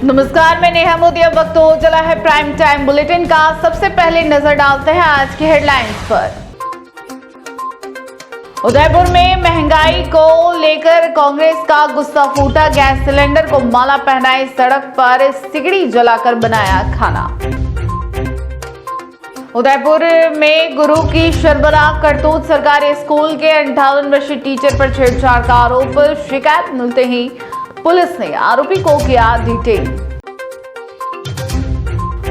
नमस्कार, मैं नेहा मोदी। अब वक्त हो चला है प्राइम टाइम बुलेटिन का। सबसे पहले नजर डालते हैं आज की हेडलाइंस पर। उदयपुर में महंगाई को लेकर कांग्रेस का गुस्सा फूटा। गैस सिलेंडर को माला पहनाई, सड़क पर सिगड़ी जलाकर बनाया खाना। उदयपुर में गुरु की शर्मनाक करतूत। सरकारी स्कूल के 58 वर्षीय टीचर पर छेड़छाड़ का आरोप। शिकायत मिलते ही पुलिस ने आरोपी को किया डिटेन।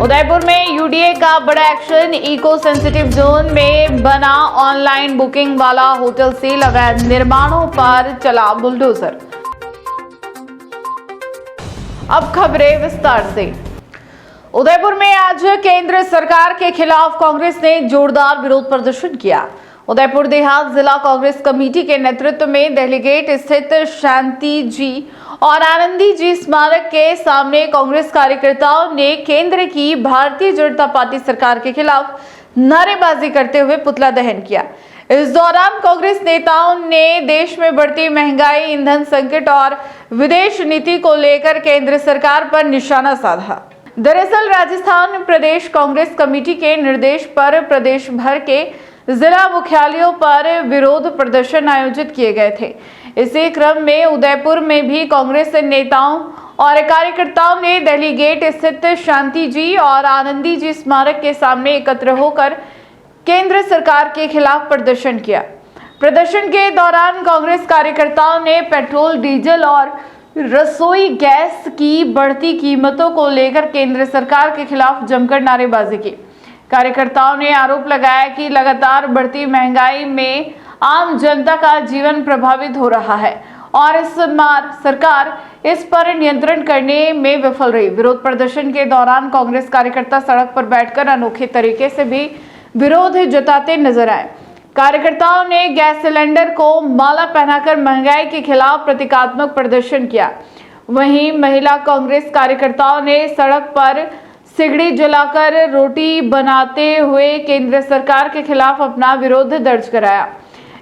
उदयपुर में यूडीए का बड़ा एक्शन। इको सेंसिटिव जोन में बना ऑनलाइन बुकिंग वाला होटल सील। अवैध निर्माणों पर चला बुलडोजर। अब खबरें विस्तार से। उदयपुर में आज केंद्र सरकार के खिलाफ कांग्रेस ने जोरदार विरोध प्रदर्शन किया। उदयपुर देहात जिला कांग्रेस कमेटी के नेतृत्व में दिल्ली गेट स्थित शांति जी और आनंदी जी स्मारक के सामने कांग्रेस कार्यकर्ताओं ने केंद्र की भारतीय जनता पार्टी सरकार के खिलाफ नारेबाजी करते हुए पुतला दहन किया। इस दौरान कांग्रेस नेताओं ने देश में बढ़ती महंगाई, ईंधन संकट और विदेश नीति को लेकर केंद्र सरकार पर निशाना साधा। दरअसल राजस्थान प्रदेश कांग्रेस कमेटी के निर्देश पर प्रदेश भर के जिला मुख्यालयों पर विरोध प्रदर्शन आयोजित किए गए थे। इसी क्रम में उदयपुर में भी कांग्रेस नेताओं और कार्यकर्ताओं ने दिल्ली गेट स्थित शांति जी और आनंदी जी स्मारक के सामने एकत्र होकर केंद्र सरकार के खिलाफ प्रदर्शन किया। प्रदर्शन के दौरान कांग्रेस कार्यकर्ताओं ने पेट्रोल, डीजल और रसोई गैस की बढ़ती कीमतों को लेकर केंद्र सरकार के खिलाफ जमकर नारेबाजी की। कार्यकर्ताओं ने आरोप लगाया कि लगातार बढ़ती महंगाई में आम जनता का जीवन प्रभावित हो रहा है और इस बार सरकार इस पर नियंत्रण करने में विफल रही। विरोध प्रदर्शन के दौरान कांग्रेस कार्यकर्ता सड़क पर बैठकर अनोखे तरीके से भी विरोध जताते नजर आए। कार्यकर्ताओं ने गैस सिलेंडर को माला पहनाकर महंगाई के खिलाफ प्रतीकात्मक प्रदर्शन किया। वहीं महिला कांग्रेस कार्यकर्ताओं ने सड़क पर सिगड़ी जलाकर रोटी बनाते हुए केंद्र सरकार के खिलाफ अपना विरोध दर्ज कराया।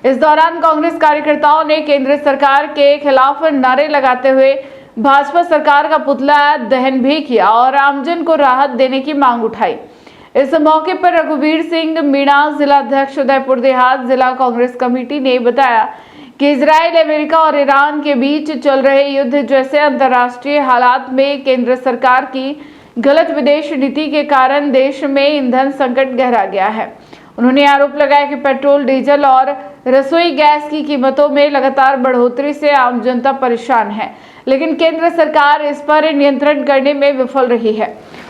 इस दौरान कांग्रेस कार्यकर्ताओं ने केंद्र सरकार के खिलाफ नारे लगाते हुए भाजपा सरकार का पुतला दहन भी किया और आमजन को राहत देने की मांग उठाई। इस मौके पर रघुवीर सिंह मीणा, जिला अध्यक्ष उदयपुर देहात जिला कांग्रेस कमेटी ने बताया कि इजराइल, अमेरिका और ईरान के बीच चल रहे युद्ध जैसे अंतर्राष्ट्रीय हालात में केंद्र सरकार की गलत विदेश नीति के कारण देश में ईंधन संकट गहरा गया है। उन्होंने आरोप लगाया कि पेट्रोल, डीजल और रसोई गैस की कीमतों में लगातार बढ़ोतरी से आम जनता परेशान है, लेकिन केंद्र सरकार इस पर नियंत्रण करने में विफल रही है।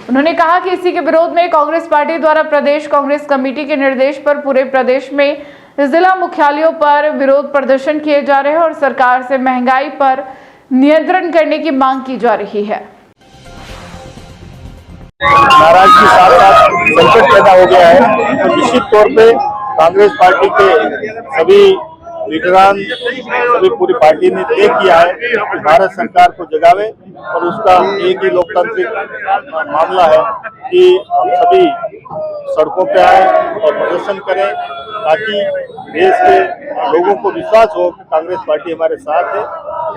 उन्होंने कहा कि इसी के विरोध में कांग्रेस पार्टी द्वारा प्रदेश कांग्रेस कमेटी के निर्देश पर पूरे प्रदेश में जिला मुख्यालयों पर विरोध प्रदर्शन किए जा रहे हैं और सरकार से महंगाई पर नियंत्रण करने की मांग की जा रही है। नाराजगी साथ साथ संकट पैदा हो गया है, तो निश्चित तौर पे कांग्रेस पार्टी के सभी लीडरान, सभी पूरी पार्टी ने तय किया है कि भारत सरकार को जगावे और उसका एक ही लोकतांत्रिक मामला है कि हम सभी सड़कों पे आए और प्रदर्शन करें ताकि देश के लोगों को विश्वास हो कि कांग्रेस पार्टी हमारे साथ है।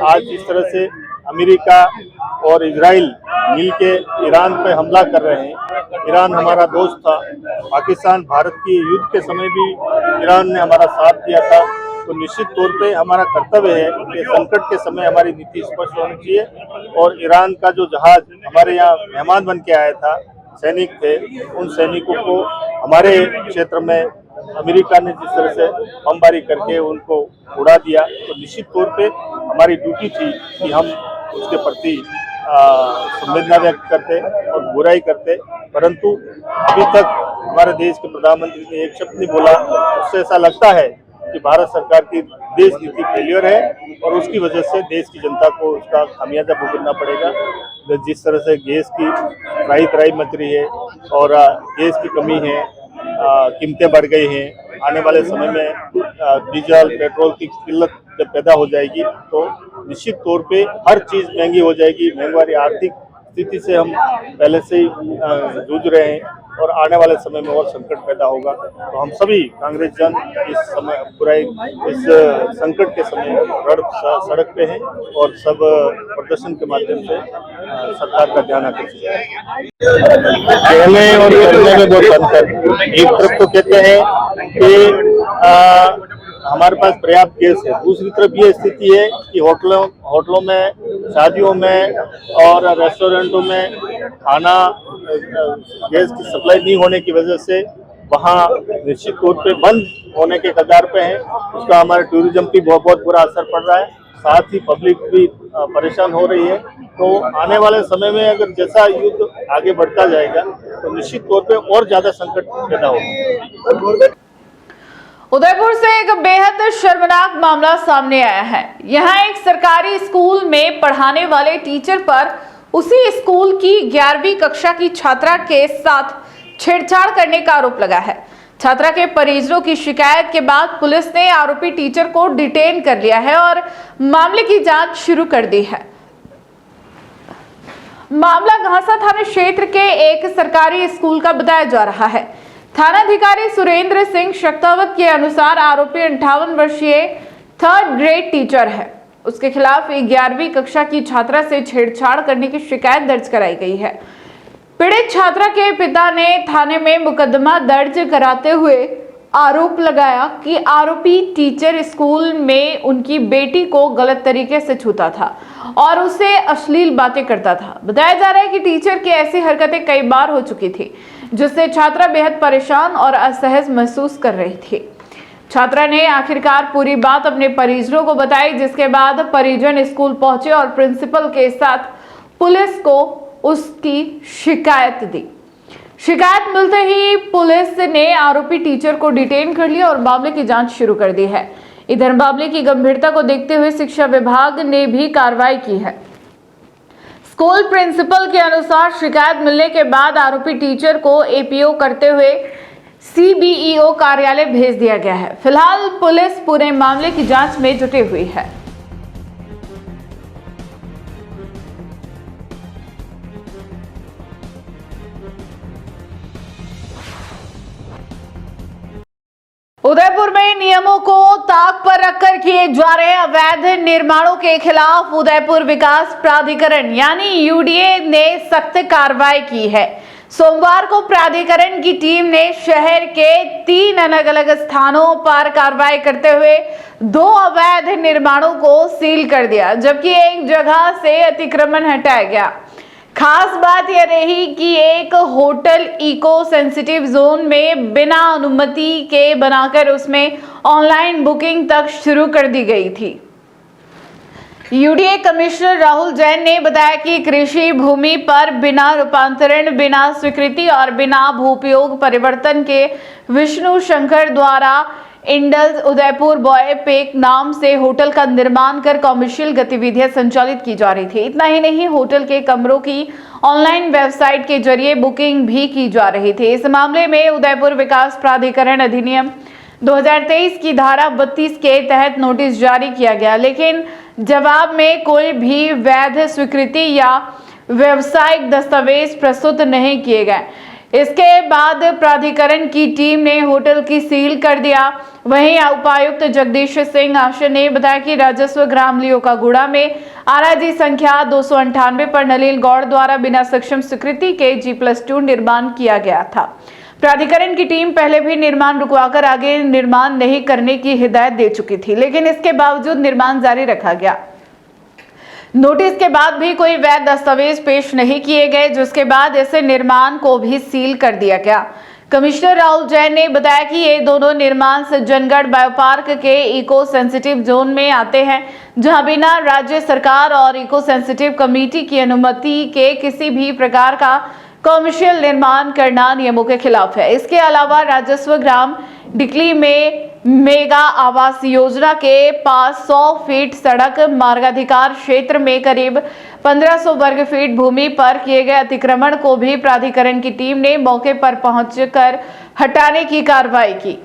आज जिस तरह से अमेरिका और इजराइल मिलके ईरान पे हमला कर रहे हैं, ईरान हमारा दोस्त था, पाकिस्तान भारत की युद्ध के समय भी ईरान ने हमारा साथ दिया था, तो निश्चित तौर पे हमारा कर्तव्य है कि संकट के समय हमारी नीति स्पष्ट होनी चाहिए। और ईरान का जो जहाज हमारे यहाँ मेहमान बन के आया था, सैनिक थे, उन सैनिकों को हमारे क्षेत्र में अमेरिका ने जिस तरह से बमबारी करके उनको उड़ा दिया, तो निश्चित तौर पे हमारी ड्यूटी थी कि हम उसके प्रति संवेदना व्यक्त करते और बुराई करते, परंतु अभी तक हमारे देश के प्रधानमंत्री ने एक शब्द नहीं बोला। उससे ऐसा लगता है कि भारत सरकार की देश नीति फेलियर है और उसकी वजह से देश की जनता को उसका खामियाजा भुगतना पड़ेगा। जिस तरह से गैस की त्राही मच रही है और गैस की कमी है, कीमतें बढ़ गई हैं, आने वाले समय में डीजल, पेट्रोल की किल्लत जब पैदा हो जाएगी तो निश्चित तौर पे हर चीज़ महंगी हो जाएगी, महंगाई आर्थिक स्थिति से हम पहले से ही जूझ रहे हैं और आने वाले समय में और संकट पैदा होगा। तो हम सभी कांग्रेस जन इस समय बुराई इस संकट के समय सड़क पे हैं और सब प्रदर्शन के माध्यम से सरकार का ध्यान आकर्षित है। कहने और करने में बहुत अंतर। एक तरफ तो कहते हैं कि हमारे पास पर्याप्त गैस है, दूसरी तरफ ये स्थिति है कि होटलों में, शादियों में और रेस्टोरेंटों में खाना गैस की सप्लाई नहीं होने की वजह से वहाँ निश्चित तौर पे बंद होने के कगार पे है। उसका हमारे टूरिज्म पे बहुत बुरा असर पड़ रहा है, साथ ही पब्लिक भी परेशान हो रही है। तो आने वाले समय में अगर जैसा युद्ध आगे बढ़ता जाएगा तो निश्चित तौर पे और ज्यादा संकट पैदा होगा। उदयपुर से एक बेहद शर्मनाक मामला सामने आया है। यहाँ एक सरकारी स्कूल में पढ़ाने वाले टीचर पर उसी स्कूल की 11वीं कक्षा की छात्रा के साथ छेड़छाड़ करने का आरोप लगा है। छात्रा के परिजनों की शिकायत के बाद पुलिस ने आरोपी टीचर को डिटेन कर लिया है और मामले की जांच शुरू कर दी है। मामला घासा थाना क्षेत्र के एक सरकारी स्कूल का बताया जा रहा है। थानाधिकारी सुरेंद्र सिंह शक्तावत के अनुसार आरोपी 58 वर्षीय 3rd ग्रेड टीचर है। उसके खिलाफ 11वीं कक्षा की छात्रा से छेड़छाड़ करने की शिकायत दर्ज कराई गई है। पीड़ित छात्रा के पिता ने थाने में मुकदमा दर्ज कराते हुए आरोप लगाया कि आरोपी टीचर स्कूल में उनकी बेटी को गलत तरीके से छूता था और उसे अश्लील बातें करता था। बताया जा रहा है कि टीचर की ऐसी हरकतें कई बार हो चुकी थी, जिससे छात्रा बेहद परेशान और असहज महसूस कर रही थी। छात्रा ने आखिरकार पूरी बात अपने परिजनों को बताई, जिसके बाद परिजन स्कूल पहुंचे और प्रिंसिपल के साथ पुलिस को उसकी शिकायत दी। शिकायत मिलते ही पुलिस ने आरोपी टीचर को डिटेन कर लिया और मामले की जांच शुरू कर दी है। इधर मामले की गंभीरता को देखते हुए शिक्षा विभाग ने भी कार्रवाई की है। स्कूल प्रिंसिपल के अनुसार शिकायत मिलने के बाद आरोपी टीचर को एपीओ करते हुए सीबीईओ कार्यालय भेज दिया गया है। फिलहाल पुलिस पूरे मामले की जांच में जुटी हुई है। उदयपुर में नियमों को ताक पर रखकर किए जा रहे अवैध निर्माणों के खिलाफ उदयपुर विकास प्राधिकरण यानी यूडीए ने सख्त कार्रवाई की है। सोमवार को प्राधिकरण की टीम ने शहर के 3 अलग-अलग स्थानों पर कार्रवाई करते हुए 2 अवैध निर्माणों को सील कर दिया, जबकि एक जगह से अतिक्रमण हटाया गया। खास बात यह रही कि एक होटल इको सेंसिटिव जोन में बिना अनुमति के बनाकर उसमें ऑनलाइन बुकिंग तक शुरू कर दी गई थी। यूडीए कमिश्नर राहुल जैन ने बताया कि कृषि भूमि पर बिना रूपांतरण, बिना स्वीकृति और बिना भूपयोग परिवर्तन के विष्णु शंकर द्वारा इंडल्स उदयपुर बॉय पेक नाम से होटल का निर्माण कर कॉमर्शियल गतिविधियां संचालित की जा रही थी। इतना ही नहीं, होटल के कमरों की ऑनलाइन वेबसाइट के जरिए बुकिंग भी की जा रही थी। इस मामले में उदयपुर विकास प्राधिकरण अधिनियम 2023 की धारा 32 के तहत नोटिस जारी किया गया, लेकिन जवाब में कोई भी वैध स्वीकृति या व्यावसायिक दस्तावेज प्रस्तुत नहीं किए गए। इसके बाद प्राधिकरण की टीम ने होटल की सील कर दिया। वहीं उपायुक्त जगदीश सिंह आशा ने बताया कि राजस्व ग्राम लियोकागुड़ा में आरआईजी संख्या 298 पर नलिल गौड़ द्वारा बिना सक्षम स्वीकृति के G+2 निर्माण किया गया था। प्राधिकरण की टीम पहले भी निर्माण रुकवाकर आगे निर्माण नहीं करने की हिदायत दे चुकी थी, लेकिन इसके बावजूद निर्माण जारी रखा गया। नोटिस के बाद भी कोई वैध दस्तावेज पेश नहीं किए गए, जिसके बाद ऐसे निर्माण को भी सील कर दिया गया। कमिश्नर राहुल जैन ने बताया कि ये दोनों निर्माण सज्जनगढ़ बायो पार्क के इको सेंसिटिव जोन में आते हैं, जहां बिना राज्य सरकार और इको सेंसिटिव कमेटी की अनुमति के किसी भी प्रकार का कॉमर्शियल निर्माण करना नियमों के खिलाफ है। इसके अलावा राजस्व ग्राम डिकली में मेगा आवास योजना के पास 100 फीट सड़क मार्गाधिकार क्षेत्र में करीब 1500 वर्ग फीट भूमि पर किए गए अतिक्रमण को भी प्राधिकरण की टीम ने मौके पर पहुंचकर हटाने की कार्रवाई की।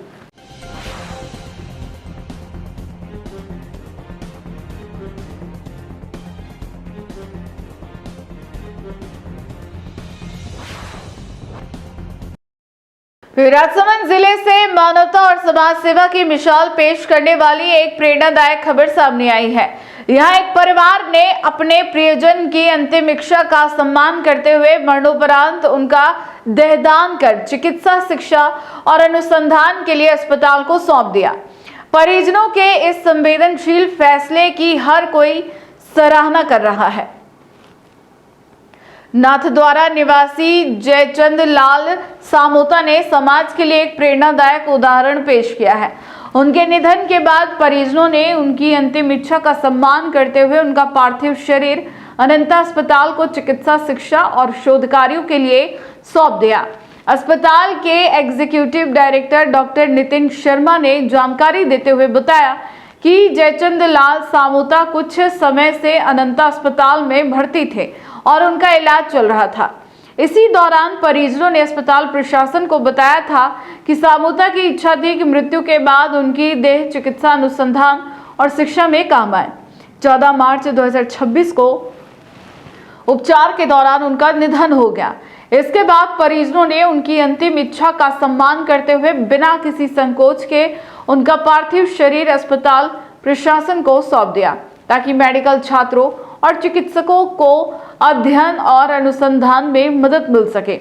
राजसमंद जिले से मानवता और समाज सेवा की मिसाल पेश करने वाली एक प्रेरणादायक खबर सामने आई है। यहाँ एक परिवार ने अपने प्रियजन की अंतिम इच्छा का सम्मान करते हुए मरणोपरांत उनका देहदान कर चिकित्सा शिक्षा और अनुसंधान के लिए अस्पताल को सौंप दिया। परिजनों के इस संवेदनशील फैसले की हर कोई सराहना कर रहा है। नाथद्वारा निवासी जयचंद लाल सामोता ने समाज के लिए एक प्रेरणादायक उदाहरण पेश किया है। उनके निधन के बाद परिजनों ने उनकी अंतिम इच्छा का सम्मान करते हुए उनका पार्थिव शरीर अनंता अस्पताल को चिकित्सा शिक्षा और शोध कार्यों के लिए सौंप दिया। अस्पताल के executive director doctor Nitin Sharma ने जानकारी देते हुए बताया कि जयचंद लाल सामोता कुछ समय से अनंता अस्पताल में भर्ती थे और उनका इलाज चल रहा था। इसी दौरान परिजनों ने अस्पताल प्रशासन को बताया था कि सामोता की इच्छा थी कि मृत्यु के बाद उनकी देह चिकित्सा अनुसंधान और शिक्षा में काम आए। 14 मार्च 2026 को उपचार के दौरान उनका निधन हो गया। इसके बाद परिजनों ने उनकी अंतिम इच्छा का सम्मान करते हुए बिना किसी संकोच के उनका पार्थिव शरीर अस्पताल प्रशासन को सौंप दिया ताकि मेडिकल छात्रों और चिकित्सकों को अध्ययन और अनुसंधान में मदद मिल सके।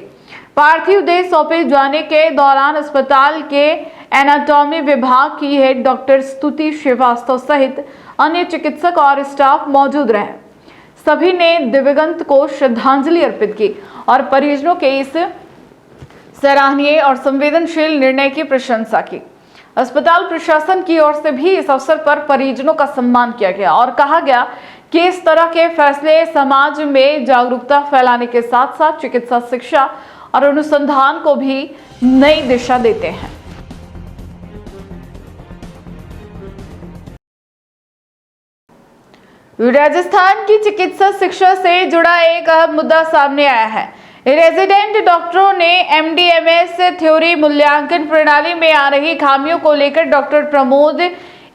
पार्थिव देह सौंपे जाने के दौरान अस्पताल के एनाटॉमी विभाग की हेड डॉक्टर स्तुति श्रीवास्तव सहित अन्य चिकित्सक और स्टाफ मौजूद रहे। सभी ने दिवंगत को श्रद्धांजलि अर्पित की और परिजनों के इस सराहनीय और संवेदनशील निर्णय की प्रशंसा की। अस्पताल प्रशासन की ओर से भी इस अवसर पर परिजनों का सम्मान किया गया और कहा गया कि इस तरह के फैसले समाज में जागरूकता फैलाने के साथ साथ चिकित्सा शिक्षा और अनुसंधान को भी नई दिशा देते हैं। राजस्थान की चिकित्सा शिक्षा से जुड़ा एक अहम मुद्दा सामने आया है। रेजिडेंट डॉक्टरों ने एमडीएमएस थ्योरी मूल्यांकन प्रणाली में आ रही खामियों को लेकर डॉक्टर प्रमोद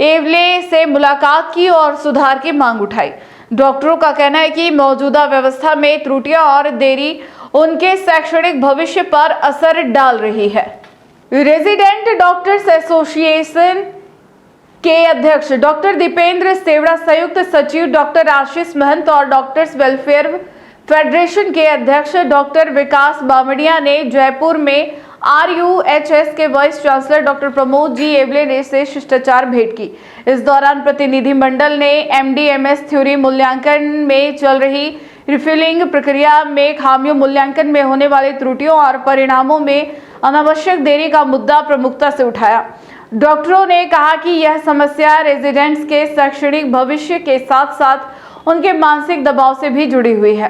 एवले से मुलाकात की और सुधार की मांग उठाई। डॉक्टरों का कहना है कि मौजूदा व्यवस्था में त्रुटियां और देरी उनके शैक्षणिक भविष्य पर असर डाल रही है। रेजिडेंट डॉक्टर्स एसोसिएशन के अध्यक्ष डॉक्टर दीपेंद्र सेवड़ा, संयुक्त सचिव डॉक्टर आशीष महंत और डॉक्टर्स वेलफेयर फेडरेशन के अध्यक्ष डॉक्टर विकास बामड़िया ने जयपुर में RUHS के vice chancellor doctor Pramod ji एवले से शिष्टाचार भेंट की। इस दौरान प्रतिनिधिमंडल ने MDMS थ्योरी मूल्यांकन में चल रही रिफिलिंग प्रक्रिया में खामियों, मूल्यांकन में होने वाली त्रुटियों और परिणामों में अनावश्यक देरी का मुद्दा प्रमुखता से उठाया। डॉक्टरों ने कहा कि यह समस्या रेजिडेंट्स के शैक्षणिक भविष्य के साथ साथ उनके मानसिक दबाव से भी जुड़ी हुई है।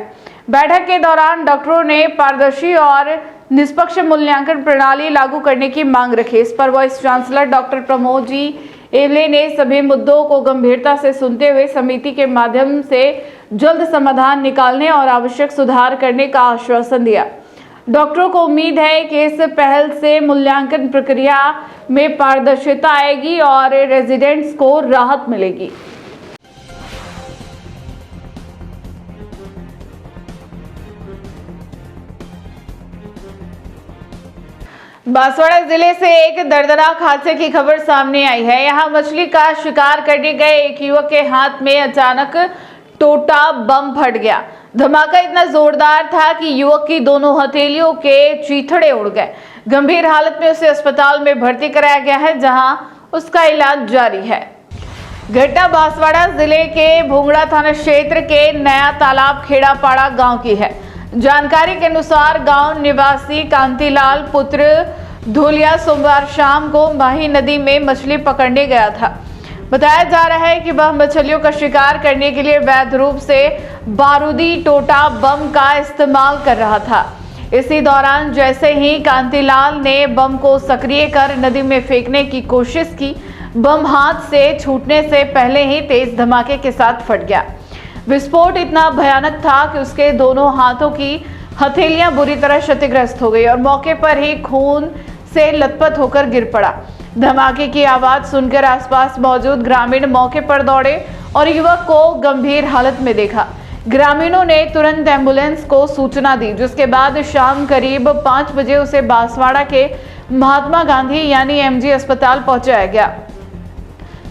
बैठक के दौरान डॉक्टरों ने पारदर्शी और निष्पक्ष मूल्यांकन प्रणाली लागू करने की मांग रखी। इस पर vice chancellor doctor Pramod ji एवले ने सभी मुद्दों को गंभीरता से सुनते हुए समिति के माध्यम से जल्द समाधान निकालने और आवश्यक सुधार करने का आश्वासन दिया। डॉक्टरों को उम्मीद है कि इस पहल से मूल्यांकन प्रक्रिया में पारदर्शिता आएगी और रेजिडेंट्स को राहत मिलेगी। बांसवाड़ा जिले से एक दर्दनाक हादसे की खबर सामने आई है। यहां मछली का शिकार करने गए एक युवक के हाथ में अचानक टोटा बम फट गया। धमाका इतना जोरदार था कि युवक की दोनों हथेलियों के चीथड़े उड़ गए। गंभीर हालत में उसे अस्पताल में भर्ती कराया गया है, जहां उसका इलाज जारी है। घटना बांसवाड़ा जिले के भोंगड़ा थाना क्षेत्र के नया तालाब खेड़ापाड़ा गांव की है। जानकारी के अनुसार गांव निवासी कांतिलाल पुत्र धोलिया सोमवार शाम को माही नदी में मछली पकड़ने गया था। बताया जा रहा है कि वह मछलियों का शिकार करने के लिए वैध रूप से बारूदी टोटा बम का इस्तेमाल कर रहा था। इसी दौरान जैसे ही कांतिलाल ने बम को सक्रिय कर नदी में फेंकने की कोशिश की, बम हाथ से छूटने से पहले ही तेज धमाके के साथ फट गया। विस्फोट इतना भयानक था कि उसके दोनों हाथों की हथेलियां बुरी तरह क्षतिग्रस्त हो गई और मौके पर ही खून से लथपथ होकर गिर पड़ा। धमाके की आवाज सुनकर आसपास मौजूद ग्रामीण मौके पर दौड़े और युवक को गंभीर हालत में देखा। ग्रामीणों ने तुरंत एम्बुलेंस को सूचना दी, जिसके बाद शाम करीब 5 बजे उसे बांसवाड़ा के महात्मा गांधी यानी एमजी अस्पताल पहुंचाया गया।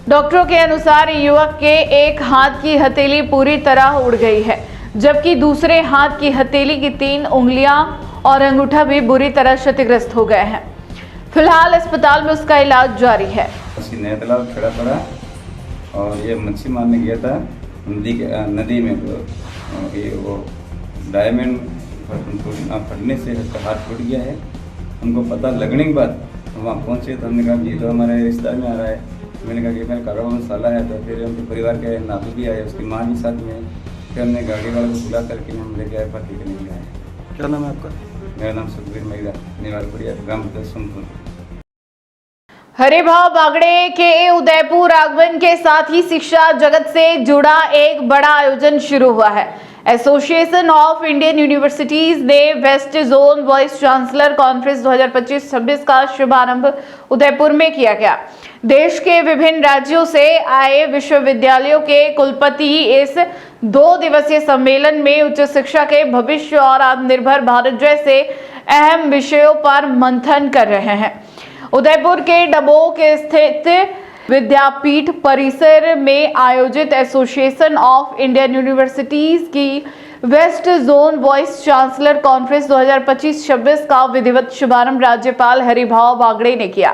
डॉक्टरों के अनुसार युवक के एक हाथ की हथेली पूरी तरह उड़ गई है, जबकि दूसरे हाथ की हथेली की 3 उंगलियां और अंगूठा भी बुरी तरह क्षतिग्रस्त हो गए हैं। फिलहाल अस्पताल में उसका इलाज जारी है। नया तालाब खड़ा पड़ा और ये मच्छी मारने गया था नदी में, तो ये वो डायमंड फटने से उसका हाथ टूट गया है। हमको पता लगने के बाद वहाँ पहुँचे तो हमने कहा कि तो हमारे रिश्तेदार में आ रहा है। मैंने कहा कि मेरा कारोबार में साला है, तो फिर उनके परिवार के नातू भी आए, उसकी माँ भी साथ में। फिर हमने गाड़ी वाले को बुला करके हम लेके आए, भर्ती करने के लिए। क्या नाम है आपका? मेरा नाम सुखबीर महिला, निवालपुरिया, ग्राम सोनपुर। हरिभाव बागड़े के उदयपुर आगमन के साथ ही शिक्षा जगत से जुड़ा एक बड़ा आयोजन शुरू हुआ है। एसोसिएशन ऑफ इंडियन यूनिवर्सिटीज ने west zone vice chancellor conference 2025-26 का शुभारंभ उदयपुर में किया गया। देश के विभिन्न राज्यों से आए विश्वविद्यालयों के कुलपति इस 2 दिवसीय सम्मेलन में उच्च शिक्षा के भविष्य और आत्मनिर्भर भारत जैसे अहम विषयों पर मंथन कर रहे हैं। उदयपुर के डबोक स्थित विद्यापीठ परिसर में आयोजित एसोसिएशन ऑफ इंडियन यूनिवर्सिटीज की west zone vice chancellor conference 2025-26 का विधिवत शुभारंभ राज्यपाल हरिभाव बागड़े ने किया।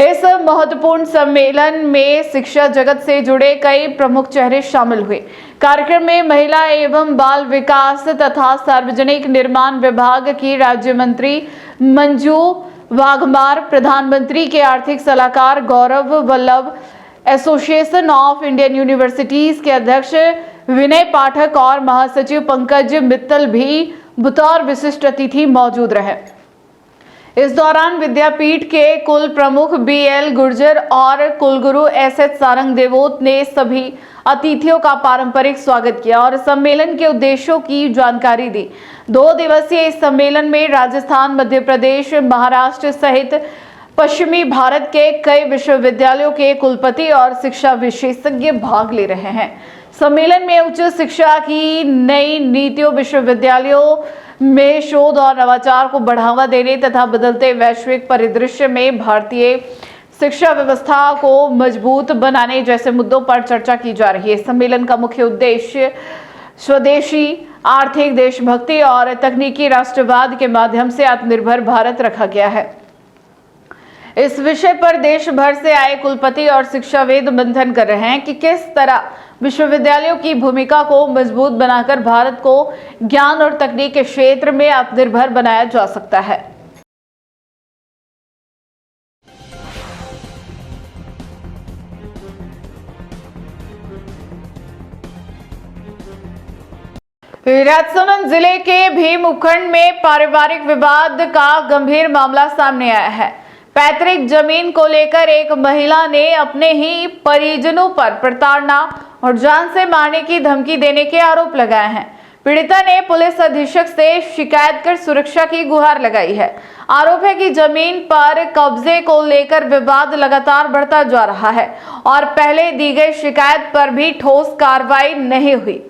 इस महत्वपूर्ण सम्मेलन में शिक्षा जगत से जुड़े कई प्रमुख चेहरे शामिल हुए। कार्यक्रम में महिला एवं बाल विकास तथा सार्वजनिक निर्माण विभाग की राज्य मंत्री मंजू वाघमार, प्रधानमंत्री के आर्थिक सलाहकार Gaurav Vallabh, association of Indian universities के अध्यक्ष विनय पाठक और महासचिव पंकज मित्तल भी बतौर विशिष्ट अतिथि मौजूद रहे। इस दौरान विद्यापीठ के कुल प्रमुख BL गुर्जर और कुलगुरु SS सारंग देवोत ने सभी अतिथियों का पारंपरिक स्वागत किया और सम्मेलन के उद्देश्यों की जानकारी दी। 2 दिवसीय इस सम्मेलन में राजस्थान, मध्य प्रदेश, महाराष्ट्र सहित पश्चिमी भारत के कई विश्वविद्यालयों के कुलपति और शिक्षा विशेषज्ञ भाग ले रहे हैं। सम्मेलन में उच्च शिक्षा की नई नीतियों, विश्वविद्यालयों में शोध और नवाचार को बढ़ावा देने तथा बदलते वैश्विक परिदृश्य में भारतीय शिक्षा व्यवस्था को मजबूत बनाने जैसे मुद्दों पर चर्चा की जा रही है। सम्मेलन का मुख्य उद्देश्य स्वदेशी आर्थिक देशभक्ति और तकनीकी राष्ट्रवाद के माध्यम से आत्मनिर्भर भारत रखा गया है। इस विषय पर देश भर से आए कुलपति और शिक्षाविद मंथन कर रहे हैं कि किस तरह विश्वविद्यालयों की भूमिका को मजबूत बनाकर भारत को ज्ञान और तकनीक के क्षेत्र में आत्मनिर्भर बनाया जा सकता है। राजसमंद जिले के भीम उपखंड में पारिवारिक विवाद का गंभीर मामला सामने आया है। पैतृक जमीन को लेकर एक महिला ने अपने ही परिजनों पर प्रताड़ना और जान से मारने की धमकी देने के आरोप लगाए हैं। पीड़िता ने पुलिस अधीक्षक से शिकायत कर सुरक्षा की गुहार लगाई है। आरोप है कि जमीन पर कब्जे को लेकर विवाद लगातार बढ़ता जा रहा है और पहले दी गई शिकायत पर भी ठोस कार्रवाई नहीं हुई।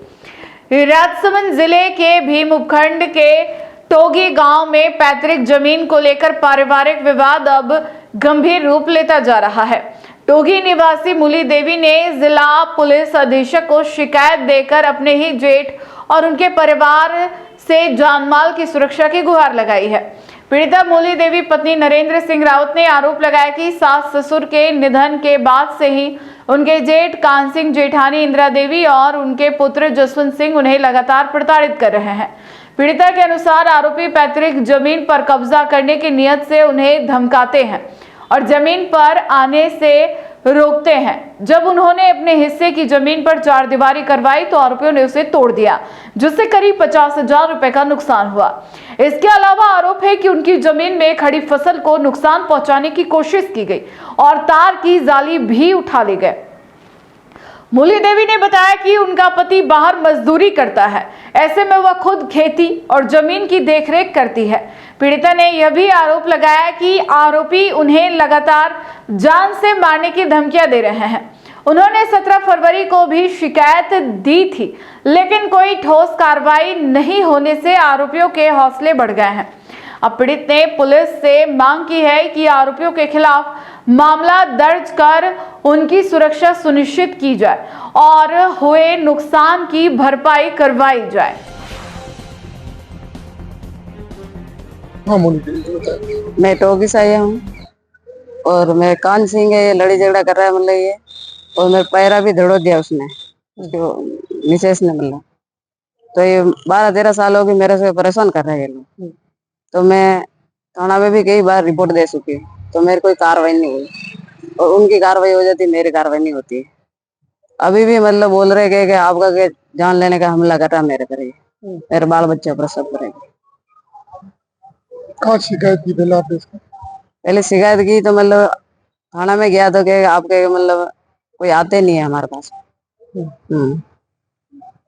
राजसमंद जिले के भीम उपखंड के टोगी गांव में पैतृक जमीन को लेकर पारिवारिक विवाद अब गंभीर रूप लेता जा रहा है। टोगी निवासी मूली देवी ने जिला पुलिस अधीक्षक को शिकायत देकर अपने ही जेठ और उनके परिवार से जानमाल की सुरक्षा की गुहार लगाई है। पीड़िता मूली देवी पत्नी नरेंद्र सिंह रावत ने आरोप लगाया कि सास ससुर के निधन के बाद से ही उनके जेठ कान सिंह, जेठानी इंदिरा देवी और उनके पुत्र जसवंत सिंह उन्हें लगातार प्रताड़ित कर रहे हैं। पीड़िता के अनुसार आरोपी पैतृक जमीन पर कब्जा करने की नियत से उन्हें धमकाते हैं और जमीन पर आने से रोकते हैं। जब उन्होंने अपने हिस्से की जमीन पर चारदीवारी करवाई तो आरोपियों ने उसे तोड़ दिया, जिससे करीब 50,000 रुपए का नुकसान हुआ। इसके अलावा आरोप है कि उनकी जमीन में खड़ी फसल को नुकसान पहुंचाने की कोशिश की गई और तार की जाली भी उठा ले गए। मूली देवी ने बताया कि उनका पति बाहर मजदूरी करता है, ऐसे में वह खुद खेती और जमीन की देखरेख करती है। पीड़िता ने यह भी आरोप लगाया कि आरोपी उन्हें लगातार जान से मारने की धमकियां दे रहे हैं। उन्होंने 17 फरवरी को भी शिकायत दी थी, लेकिन कोई ठोस कार्रवाई नहीं होने से आरोपियों के हौसले बढ़ गए हैं। अब पीड़ित ने पुलिस से मांग की है कि आरोपियों के खिलाफ मामला दर्ज कर उनकी सुरक्षा सुनिश्चित की जाए और हुए नुकसान की भरपाई करवाई जाए। मैं टोगी से आया हूँ और मैं कान सिंह है, ये लड़ी झगड़ा कर रहा है मतलब ये, और मेरा पैरा भी धड़ो दिया उसने, उसके मिसेस ने मतलब। तो ये 12-13 साल हो गए मेरे से परेशान कर रहे हैं ये लोग। तो मैं थाना में भी कई बार रिपोर्ट दे चुकी हूँ, तो मेरी कोई कार्रवाई नहीं हुई और उनकी कार्रवाई हो जाती, मेरी कार्रवाई नहीं होती। अभी भी मतलब बोल रहे कि आपका के जान लेने का हमला कर रहा मेरे पर, मेरे बाल बच्चे पर सब करेंगे। कहाँ शिकायत की पहले आपने इसका? पहले शिकायत की तो मतलब थाना में गया तो कि आपके मतलब कोई आते नहीं है हमारे पास।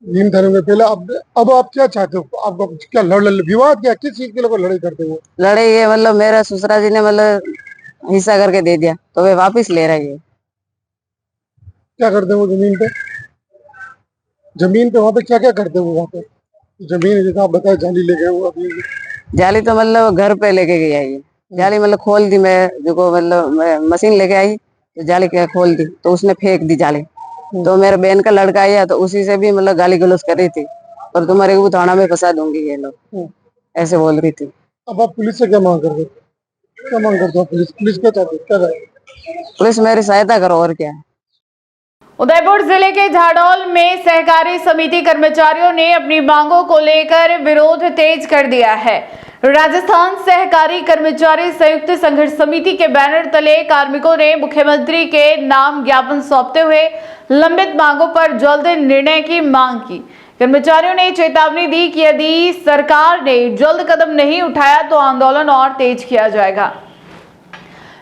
नीम धरे में पहले अब आप क्या चाहते हो? आपको क्या विवाद क्या, किस चीज के लिए लड़ाई करते हो? लड़ाई ये मतलब मेरा ससुरा जी ने मतलब हिस्सा करके दे दिया तो वे वापिस ले रहे हैं। क्या करते हो जमीन पे? जमीन पे वहाँ पे क्या क्या करते हो? वहाँ पे जमीन जैसा आप बताए जाली ले गए हो अभी। जाली तो मतलब घर पे लेके गई आई, जाली मतलब खोल दी, मैं देखो मतलब मैं मशीन लेके आई तो जाली क्या खोल दी तो उसने फेंक दी जाली। तो मेरे बहन का लड़का आया तो उसी से भी मतलब गाली गलौज कर रही थी और तुम्हारे को थाना में फंसा दूंगी ये लोग, ऐसे बोल रही थी। अब आप पुलिस से क्या मांग करते हो? क्या मांग करते हो? पुलिस क्या चाहती है, क्या करे? पुलिस मेरी सहायता करो और क्या है। उदयपुर जिले के झाडोल में सहकारी समिति कर्मचारियों ने अपनी मांगों को लेकर विरोध तेज कर दिया है। राजस्थान सहकारी कर्मचारी संयुक्त संघर्ष समिति के बैनर तले कार्मिकों ने मुख्यमंत्री के नाम ज्ञापन सौंपते हुए लंबित मांगों पर जल्द निर्णय की मांग की। कर्मचारियों ने चेतावनी दी कि यदि सरकार ने जल्द कदम नहीं उठाया तो आंदोलन और तेज किया जाएगा।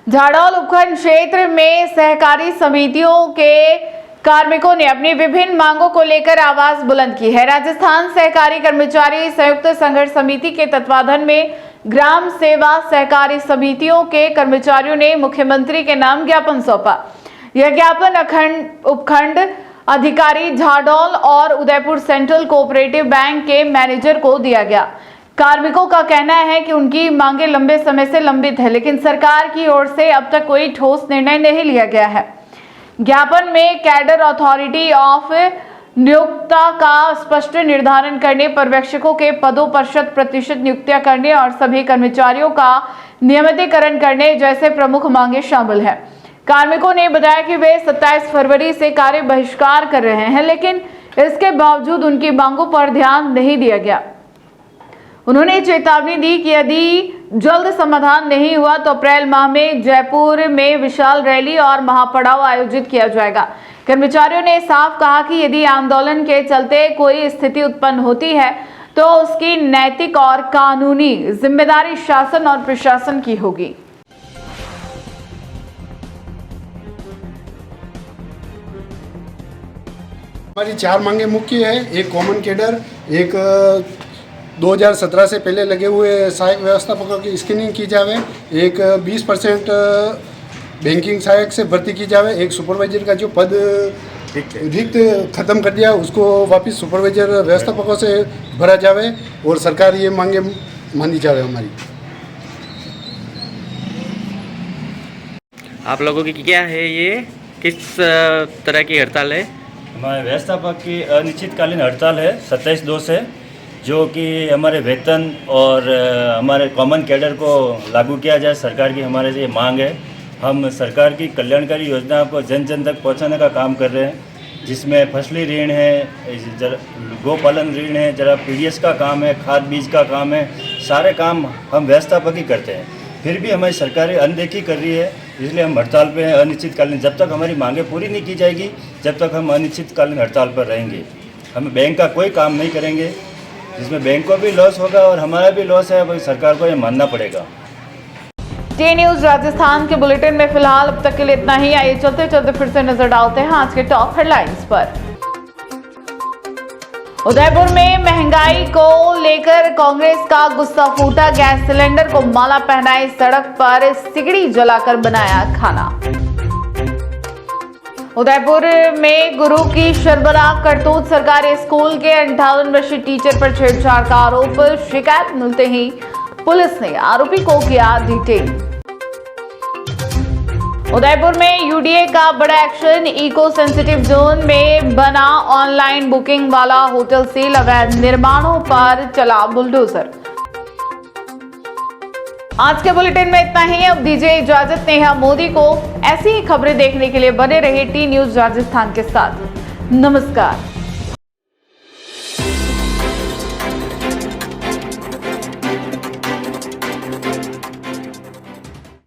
झाडोल उपखंड क्षेत्र में सहकारी समितियों के कार्मिकों ने अपनी विभिन्न मांगों को लेकर आवाज बुलंद की है। राजस्थान सहकारी कर्मचारी संयुक्त संघर्ष समिति के तत्वाधान में ग्राम सेवा सहकारी समितियों के कर्मचारियों ने मुख्यमंत्री के नाम ज्ञापन सौंपा। यह ज्ञापन उपखंड अधिकारी झाडोल और उदयपुर सेंट्रल कोऑपरेटिव बैंक के मैनेजर को दिया गया। कार्मिकों का कहना है कि उनकी मांगे लंबे समय से लंबित है, लेकिन सरकार की ओर से अब तक कोई ठोस निर्णय नहीं लिया गया है। ज्ञापन में कैडर अथॉरिटी ऑफ नियोक्ता का स्पष्ट निर्धारण करने, पर्यवेक्षकों के पदों पर 100% नियुक्तियां करने और सभी कर्मचारियों का नियमितीकरण करने जैसे प्रमुख मांगे शामिल हैं। कार्मिकों ने बताया कि वे 27 फरवरी से कार्य बहिष्कार कर रहे हैं, लेकिन इसके बावजूद उनकी मांगों पर ध्यान नहीं दिया गया। उन्होंने चेतावनी दी कि यदि जल्द समाधान नहीं हुआ तो अप्रैल माह में जयपुर में विशाल रैली और महापड़ाव आयोजित किया जाएगा। कर्मचारियों ने साफ कहा कि यदि आंदोलन के चलते कोई स्थिति उत्पन्न होती है तो उसकी नैतिक और कानूनी जिम्मेदारी शासन और प्रशासन की होगी। हमारी 4 मांगे मुख्य है। एक कॉमन कैडर, एक 2017 से पहले लगे हुए सहायक व्यवस्थापकों की स्क्रीनिंग की जावे, एक 20% बैंकिंग सहायक से भर्ती की जावे, एक सुपरवाइजर का जो पद रिक्त खत्म कर दिया उसको वापस सुपरवाइजर व्यवस्थापकों से भरा जावे और सरकार ये मांगे मानी जावे हमारी। आप लोगों की क्या है, ये किस तरह की हड़ताल है? हमारे व्यवस्थापक की अनिश्चितकालीन हड़ताल है 27/2 से, जो कि हमारे वेतन और हमारे कॉमन कैडर को लागू किया जाए, सरकार की हमारे से मांग है। हम सरकार की कल्याणकारी योजनाओं को जन जन तक पहुंचाने का काम कर रहे हैं, जिसमें फसली ऋण है, गोपालन ऋण है, जरा पीडीएस का काम है, खाद बीज का काम है, सारे काम हम व्यवस्थापक ही करते हैं। फिर भी हमारी सरकारें अनदेखी कर रही है, इसलिए हम हड़ताल पे हैं अनिश्चितकालीन। जब तक हमारी मांगें पूरी नहीं की जाएगी जब तक हम अनिश्चितकालीन हड़ताल पर रहेंगे। हम बैंक का कोई काम नहीं करेंगे जिसमें बैंक को भी लॉस होगा और हमारा भी लॉस है, वही सरकार को ये मानना पड़ेगा। टी न्यूज राजस्थान के बुलेटिन में फिलहाल अब तक के लिए इतना ही। आइए चलते चलते फिर से नजर डालते हैं आज के टॉप हेडलाइंस पर। उदयपुर में महंगाई को लेकर कांग्रेस का गुस्सा फूटा, गैस सिलेंडर को माला पहनाई, सड़क पर सिगड़ी जलाकर बनाया खाना। उदयपुर में गुरु की शर्मनाक करतूत, सरकारी स्कूल के 58 वर्षीय टीचर पर छेड़छाड़ का आरोप, शिकायत मिलते ही पुलिस ने आरोपी को किया डिटेन। उदयपुर में यूडीए का बड़ा एक्शन, इको सेंसिटिव जोन में बना ऑनलाइन बुकिंग वाला होटल से अवैध निर्माणों पर चला बुलडोजर। आज के बुलेटिन में इतना ही। अब दीजिए इजाजत नेहा मोदी को। ऐसी ही खबरें देखने के लिए बने रहे टी न्यूज़ राजस्थान के साथ। नमस्कार।